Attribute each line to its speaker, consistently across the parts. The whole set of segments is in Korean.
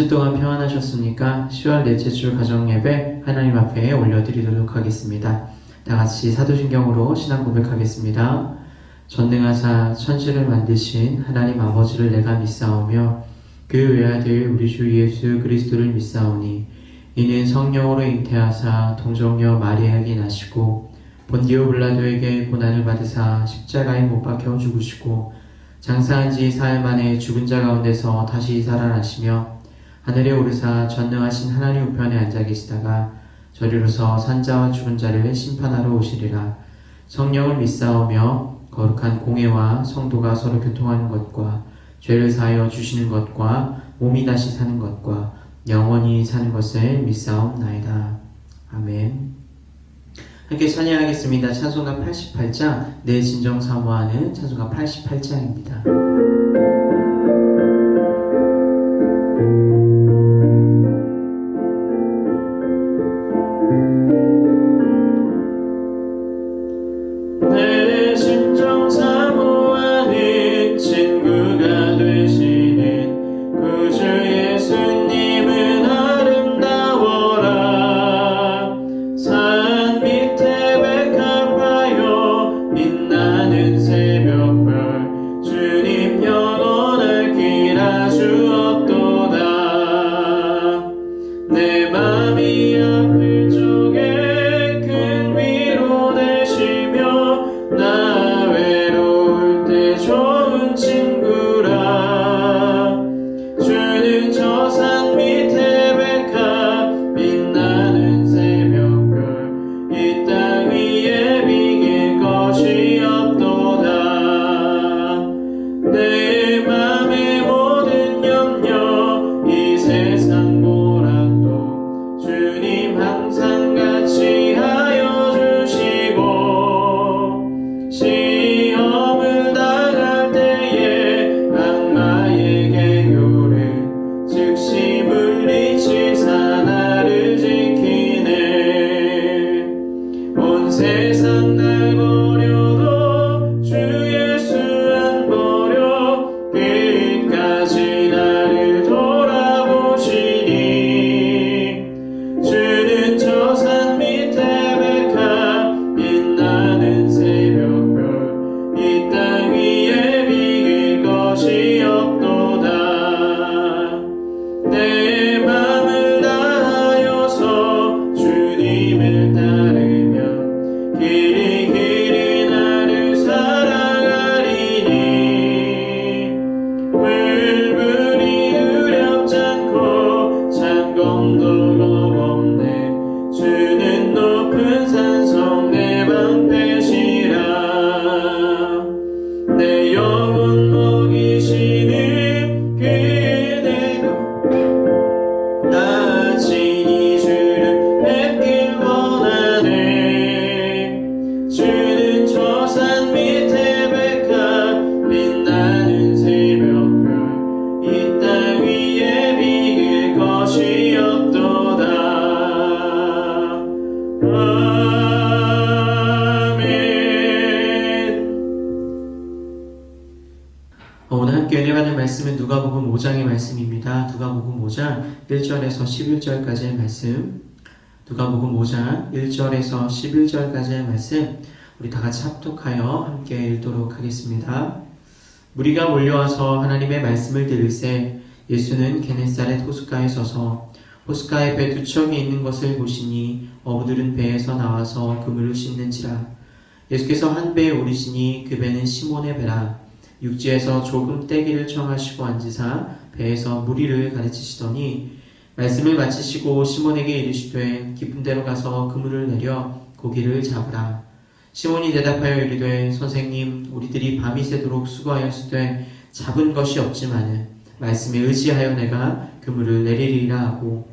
Speaker 1: 주 동안 평안하셨습니까? 10월 넷째 주 가정예배 하나님 앞에 올려드리도록 하겠습니다. 다같이 사도신경으로 신앙 고백하겠습니다. 전능하사 천지를 만드신 하나님 아버지를 내가 믿사오며 그 외아들 우리 주 예수 그리스도를 믿사오니 이는 성령으로 잉태하사 동정녀 마리아에게 나시고 본디오 빌라도에게 고난을 받으사 십자가에 못 박혀 죽으시고 장사한 지 사흘 만에 죽은 자 가운데서 다시 살아나시며 하늘에 오르사 전능하신 하나님 우편에 앉아 계시다가 저리로서 산자와 죽은 자를 심판하러 오시리라. 성령을 믿사오며 거룩한 공회와 성도가 서로 교통하는 것과 죄를 사하여 주시는 것과 몸이 다시 사는 것과 영원히 사는 것을 믿사옵나이다. 아멘. 함께 찬양하겠습니다. 찬송가 88장, 내 진정 사모하는 찬송가 88장입니다. 내 진정 사모하는 친구가 되시는 구주 예수님은 아름다워라. 산 밑에 백합하여 빛나는 새벽별 주님 영원할 길아 주옵도다. 내 맘이 아플 적에 큰 위로 되시며 나 외로울 때 좋은 친구라. 주는 저 산 밑에 백합 빛나는 새벽별 이 땅 위에 비길 것이 없도다. 내 맘의 모든 염려 이 세상 보락도 주님 항상 같이 하여 주시고 시험을 당할 때에 악마의 계율을 즉시 물리치사 나를 지키네. 온 세상 날 버려도 주 예수 안 버려 끝까지 나를 돌아보시니. 주는 저 산 밑에 백합 빛나는 새벽별 이 땅 위에 비길 것이 없도다. 내 맘을 다하여서 주님을 따르면 길이 길이 나를 사랑하리니. 물불이 두렵지 않고 창검도 겁없네. 주는 높은 산성 내 방패시라. 내 영혼 먹이시는 그대로 나 친히 주를 뵙길 원하네. 주는 저 산 밑에 백합 빛나는 새벽별 이 땅 위에 비길 것이 없도다. 아멘. 오늘 함께 은혜 받을 말씀은 누가복음 5장의 말씀입니다. 누가복음 5장 1절에서 11절까지의 말씀. 누가복음 5장 1절에서 11절까지의 말씀 우리 다같이 합독하여 함께 읽도록 하겠습니다. 무리가 몰려와서 하나님의 말씀을 들을새 예수는 게네사렛 호숫가에 서서 호숫가에 배 두 척이 있는 것을 보시니 어부들은 배에서 나와서 그물을 씻는지라. 예수께서 한 배에 오르시니 그 배는 시몬의 배라. 육지에서 조금 떼기를 청하시고 앉으사 배에서 무리를 가르치시더니 말씀을 마치시고 시몬에게 이르시되 깊은 데로 가서 그물을 내려 고기를 잡으라. 시몬이 대답하여 이르되 선생님 우리들이 밤이 새도록 수고하였으되 잡은 것이 없지만은 말씀에 의지하여 내가 그물을 내리리라 하고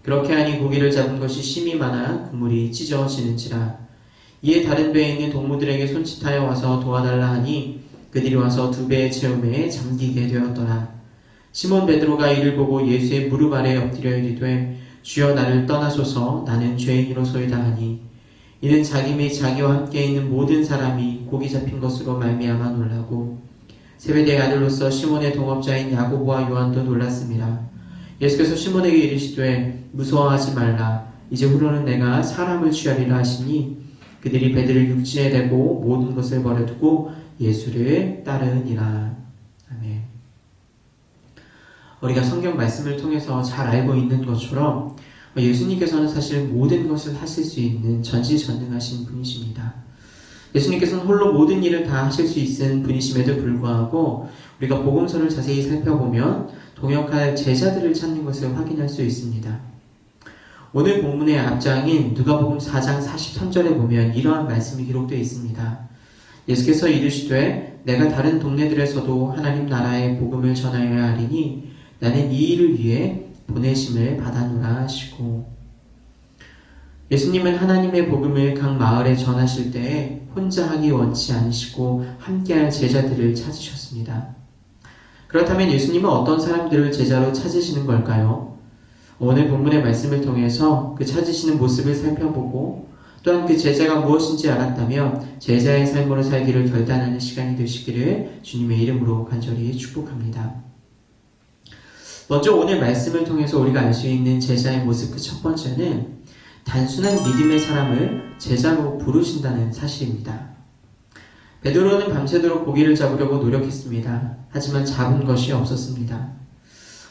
Speaker 1: 그렇게 하니 고기를 잡은 것이 심히 많아 그물이 찢어지는지라. 이에 다른 배에 있는 동무들에게 손짓하여 와서 도와달라 하니 그들이 와서 두 배의 채움에 잠기게 되었더라. 시몬 베드로가 이를 보고 예수의 무릎 아래 엎드려 이르되 주여 나를 떠나소서 나는 죄인이로소이다 하니 이는 자기 및 자기와 함께 있는 모든 사람이 고기 잡힌 것으로 말미암아 놀라고 세베대의 아들로서 시몬의 동업자인 야고보와 요한도 놀랐습니다. 예수께서 시몬에게 이르시되 무서워하지 말라. 이제후로는 내가 사람을 취하리라 하시니 그들이 배들을 육지에 대고 모든 것을 버려두고 예수를 따르니라. 아멘. 우리가 성경 말씀을 통해서 잘 알고 있는 것처럼 예수님께서는 사실 모든 것을 하실 수 있는 전지전능하신 분이십니다. 예수님께서는 홀로 모든 일을 다 하실 수 있는 분이심에도 불구하고 우리가 복음서를 자세히 살펴보면 동역할 제자들을 찾는 것을 확인할 수 있습니다. 오늘 본문의 앞장인 누가복음 4장 43절에 보면 이러한 말씀이 기록되어 있습니다. 예수께서 이르시되 내가 다른 동네들에서도 하나님 나라의 복음을 전하여야 하리니 나는 이 일을 위해 보내심을 받아노라 하시고, 예수님은 하나님의 복음을 각 마을에 전하실 때에 혼자 하기 원치 않으시고 함께할 제자들을 찾으셨습니다. 그렇다면 예수님은 어떤 사람들을 제자로 찾으시는 걸까요? 오늘 본문의 말씀을 통해서 그 찾으시는 모습을 살펴보고 또한 그 제자가 무엇인지 알았다면 제자의 삶으로 살기를 결단하는 시간이 되시기를 주님의 이름으로 간절히 축복합니다. 먼저 오늘 말씀을 통해서 우리가 알 수 있는 제자의 모습 그 첫 번째는 단순한 믿음의 사람을 제자로 부르신다는 사실입니다. 베드로는 밤새도록 고기를 잡으려고 노력했습니다. 하지만 잡은 것이 없었습니다.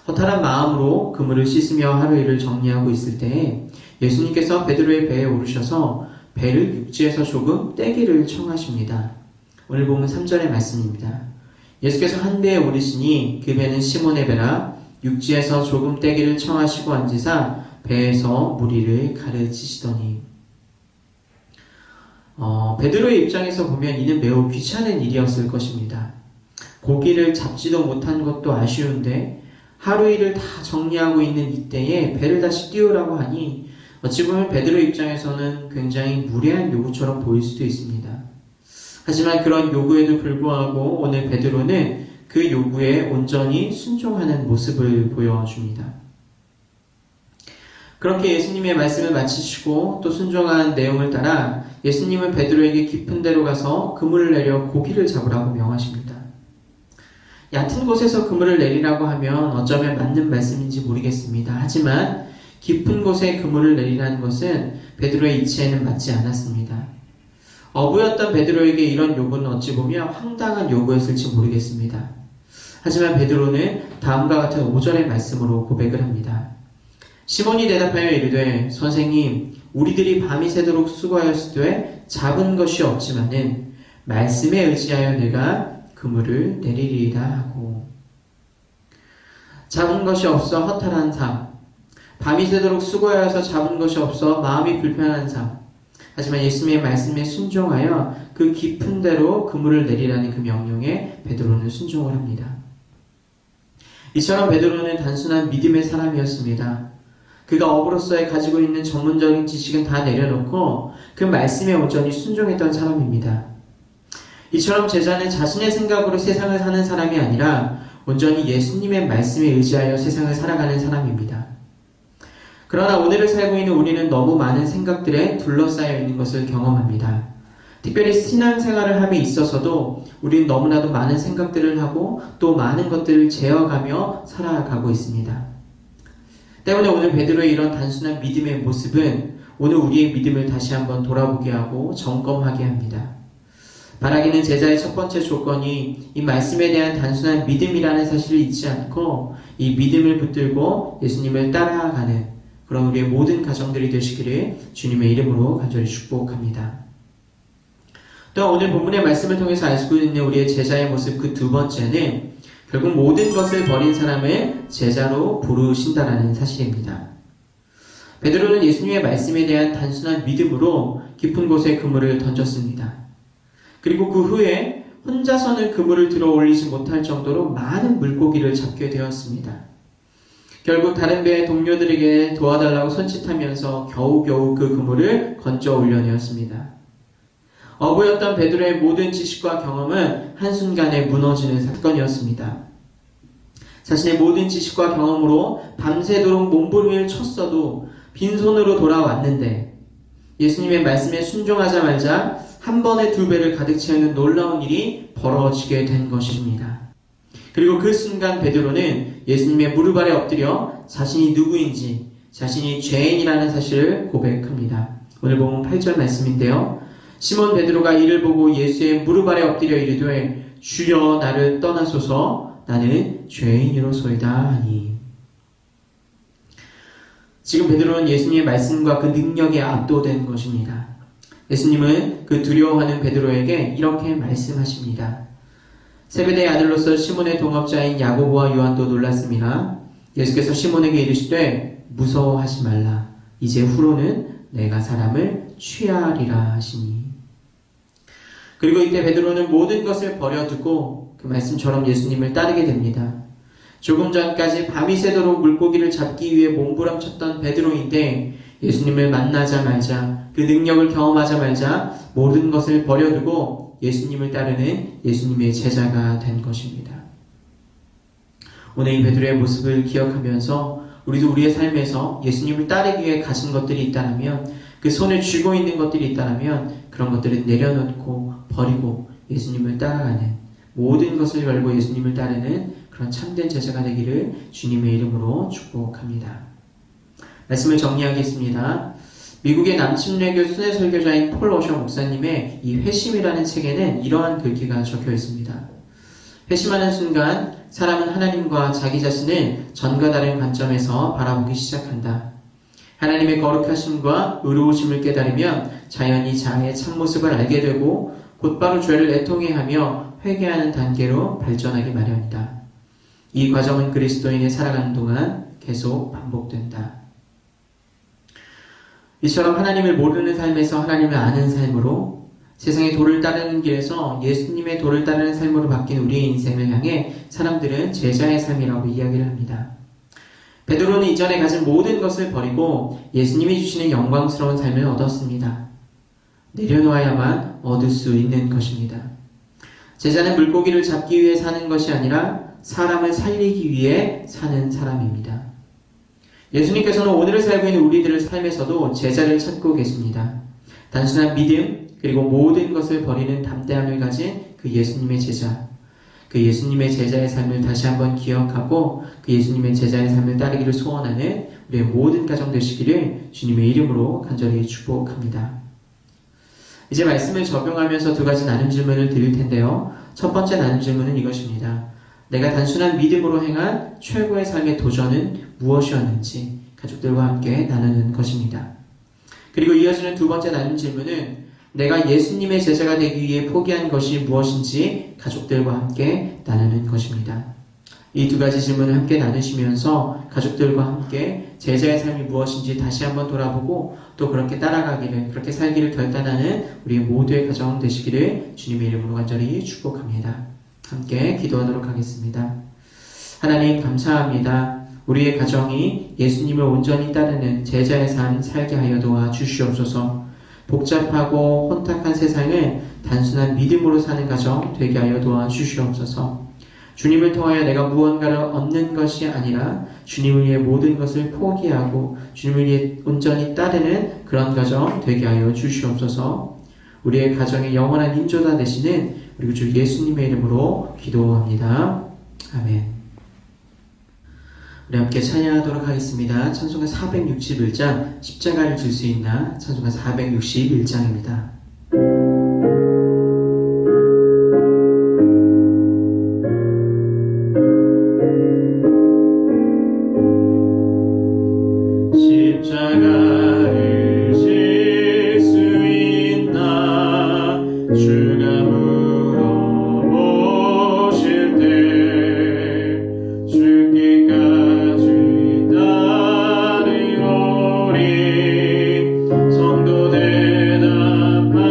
Speaker 1: 허탈한 마음으로 그물을 씻으며 하루 일을 정리하고 있을 때에 예수님께서 베드로의 배에 오르셔서 배를 육지에서 조금 떼기를 청하십니다. 오늘 보면 3절의 말씀입니다. 예수께서 한 배에 오르시니 그 배는 시몬의 배라 육지에서 조금 떼기를 청하시고 앉으사 배에서 무리를 가르치시더니, 베드로의 입장에서 보면 이는 매우 귀찮은 일이었을 것입니다. 고기를 잡지도 못한 것도 아쉬운데 하루 일을 다 정리하고 있는 이때에 배를 다시 띄우라고 하니 어찌 보면 베드로 입장에서는 굉장히 무례한 요구처럼 보일 수도 있습니다. 하지만 그런 요구에도 불구하고 오늘 베드로는 그 요구에 온전히 순종하는 모습을 보여줍니다. 그렇게 예수님의 말씀을 마치시고 또 순종한 내용을 따라 예수님은 베드로에게 깊은 데로 가서 그물을 내려 고기를 잡으라고 명하십니다. 얕은 곳에서 그물을 내리라고 하면 어쩌면 맞는 말씀인지 모르겠습니다. 하지만 깊은 곳에 그물을 내리라는 것은 베드로의 이치에는 맞지 않았습니다. 어부였던 베드로에게 이런 요구는 어찌 보면 황당한 요구였을지 모르겠습니다. 하지만 베드로는 다음과 같은 5절의 말씀으로 고백을 합니다. 시몬이 대답하여 이르되 선생님 우리들이 밤이 새도록 수고하였으되 잡은 것이 없지만은 말씀에 의지하여 내가 그물을 내리리이다 하고, 잡은 것이 없어 허탈한 삶, 밤이 새도록 수고하여서 잡은 것이 없어 마음이 불편한 삶, 하지만 예수님의 말씀에 순종하여 그 깊은 데로 그물을 내리라는 그 명령에 베드로는 순종을 합니다. 이처럼 베드로는 단순한 믿음의 사람이었습니다. 그가 어부로서의 가지고 있는 전문적인 지식은 다 내려놓고 그 말씀에 온전히 순종했던 사람입니다. 이처럼 제자는 자신의 생각으로 세상을 사는 사람이 아니라 온전히 예수님의 말씀에 의지하여 세상을 살아가는 사람입니다. 그러나 오늘을 살고 있는 우리는 너무 많은 생각들에 둘러싸여 있는 것을 경험합니다. 특별히 신앙생활을 함에 있어서도 우리는 너무나도 많은 생각들을 하고 또 많은 것들을 재어가며 살아가고 있습니다. 때문에 오늘 베드로의 이런 단순한 믿음의 모습은 오늘 우리의 믿음을 다시 한번 돌아보게 하고 점검하게 합니다. 바라기는 제자의 첫 번째 조건이 이 말씀에 대한 단순한 믿음이라는 사실을 잊지 않고 이 믿음을 붙들고 예수님을 따라가는 그런 우리의 모든 가정들이 되시기를 주님의 이름으로 간절히 축복합니다. 또 오늘 본문의 말씀을 통해서 알 수 있는 우리의 제자의 모습 그 두 번째는 결국 모든 것을 버린 사람을 제자로 부르신다라는 사실입니다. 베드로는 예수님의 말씀에 대한 단순한 믿음으로 깊은 곳에 그물을 던졌습니다. 그리고 그 후에 혼자서는 그물을 들어 올리지 못할 정도로 많은 물고기를 잡게 되었습니다. 결국 다른 배의 동료들에게 도와달라고 손짓하면서 겨우겨우 그 그물을 건져 올려내었습니다. 어부였던 베드로의 모든 지식과 경험은 한순간에 무너지는 사건이었습니다. 자신의 모든 지식과 경험으로 밤새도록 몸부림을 쳤어도 빈손으로 돌아왔는데 예수님의 말씀에 순종하자마자 한 번에 두 배를 가득 채우는 놀라운 일이 벌어지게 된 것입니다. 그리고 그 순간 베드로는 예수님의 무릎 아래 엎드려 자신이 누구인지, 자신이 죄인이라는 사실을 고백합니다. 오늘 보면 8절 말씀인데요. 시몬 베드로가 이를 보고 예수의 무릎 아래 엎드려 이르되 주여 나를 떠나소서 나는 죄인이로소이다 하니. 지금 베드로는 예수님의 말씀과 그 능력에 압도된 것입니다. 예수님은 그 두려워하는 베드로에게 이렇게 말씀하십니다. 세베대의 아들로서 시몬의 동업자인 야고보와 요한도 놀랐습니다. 예수께서 시몬에게 이르시되 무서워하지 말라. 이제 후로는 내가 사람을 취하리라 하시니. 그리고 이때 베드로는 모든 것을 버려두고 그 말씀처럼 예수님을 따르게 됩니다. 조금 전까지 밤이 새도록 물고기를 잡기 위해 몸부림쳤던 베드로인데 예수님을 만나자마자 그 능력을 경험하자마자 모든 것을 버려두고 예수님을 따르는 예수님의 제자가 된 것입니다. 오늘 이 베드로의 모습을 기억하면서 우리도 우리의 삶에서 예수님을 따르기 위해 가진 것들이 있다면, 그 손에 쥐고 있는 것들이 있다면 그런 것들을 내려놓고 버리고 예수님을 따라가는, 모든 것을 걸고 예수님을 따르는 그런 참된 제자가 되기를 주님의 이름으로 축복합니다. 말씀을 정리하겠습니다. 미국의 남침례교 순회 설교자인 폴 워셔 목사님의 이 회심이라는 책에는 이러한 글귀가 적혀 있습니다. 회심하는 순간 사람은 하나님과 자기 자신을 전과 다른 관점에서 바라보기 시작한다. 하나님의 거룩하심과 의로우심을 깨달으면 자연히 자아의 참모습을 알게 되고 곧바로 죄를 애통해하며 회개하는 단계로 발전하기 마련이다. 이 과정은 그리스도인이 살아가는 동안 계속 반복된다. 이처럼 하나님을 모르는 삶에서 하나님을 아는 삶으로, 세상의 도를 따르는 길에서 예수님의 도를 따르는 삶으로 바뀐 우리의 인생을 향해 사람들은 제자의 삶이라고 이야기를 합니다. 베드로는 이전에 가진 모든 것을 버리고 예수님이 주시는 영광스러운 삶을 얻었습니다. 내려놓아야만 얻을 수 있는 것입니다. 제자는 물고기를 잡기 위해 사는 것이 아니라 사람을 살리기 위해 사는 사람입니다. 예수님께서는 오늘을 살고 있는 우리들의 삶에서도 제자를 찾고 계십니다. 단순한 믿음, 그리고 모든 것을 버리는 담대함을 가진 그 예수님의 제자, 그 예수님의 제자의 삶을 다시 한번 기억하고 그 예수님의 제자의 삶을 따르기를 소원하는 우리의 모든 가정 되시기를 주님의 이름으로 간절히 축복합니다. 이제 말씀을 적용하면서 두 가지 나눔 질문을 드릴 텐데요. 첫 번째 나눔 질문은 이것입니다. 내가 단순한 믿음으로 행한 최고의 삶의 도전은 무엇이었는지 가족들과 함께 나누는 것입니다. 그리고 이어지는 두 번째 나눔 질문은 내가 예수님의 제자가 되기 위해 포기한 것이 무엇인지 가족들과 함께 나누는 것입니다. 이 두 가지 질문을 함께 나누시면서 가족들과 함께 제자의 삶이 무엇인지 다시 한번 돌아보고 또 그렇게 따라가기를, 그렇게 살기를 결단하는 우리 모두의 가정 되시기를 주님의 이름으로 간절히 축복합니다. 함께 기도하도록 하겠습니다. 하나님 감사합니다. 우리의 가정이 예수님을 온전히 따르는 제자의 삶 살게 하여 도와주시옵소서. 복잡하고 혼탁한 세상을 단순한 믿음으로 사는 가정 되게 하여 도와주시옵소서. 주님을 통하여 내가 무언가를 얻는 것이 아니라 주님을 위해 모든 것을 포기하고 주님을 위해 온전히 따르는 그런 가정 되게 하여 주시옵소서. 우리의 가정의 영원한 인조다 되시는 우리 주 예수님의 이름으로 기도합니다. 아멘. 우리 함께 찬양하도록 하겠습니다. 찬송가 461장 십자가를 줄 수 있나 찬송가 461장입니다.
Speaker 2: 십자가를 질 수 있나 주가 물어보실 때 죽기까지 따르오리. 성도 대답하시오.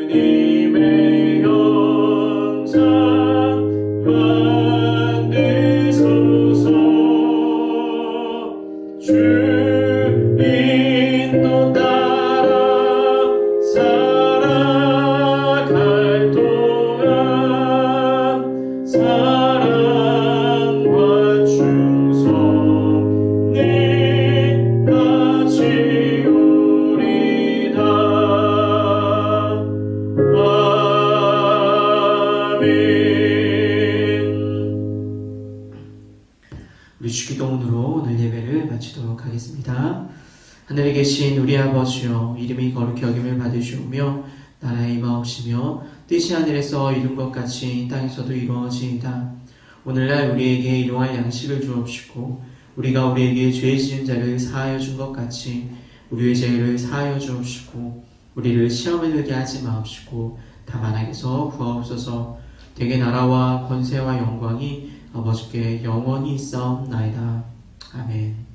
Speaker 2: 주님의 형상 만드소서. 주 인도 따라 살아갈 동안 사랑과 충성이 같이 오리다.
Speaker 1: 우리 주기도문으로 오늘 예배를 마치도록 하겠습니다. 하늘에 계신 우리 아버지여, 이름이 거룩히 여김을 받으시오며 나라의 임하옵시며 뜻이 하늘에서 이룬 것 같이 땅에서도 이루어지이다. 오늘날 우리에게 일용할 양식을 주옵시고 우리가 우리에게 죄 지은 자를 사하여 준 것 같이 우리의 죄를 사하여 주옵시고 우리를 시험에 들게 하지 마옵시고 다만 악에서 구하옵소서. 대개 나라와 권세와 영광이 아버지께 영원히 있사옵나이다. 아멘.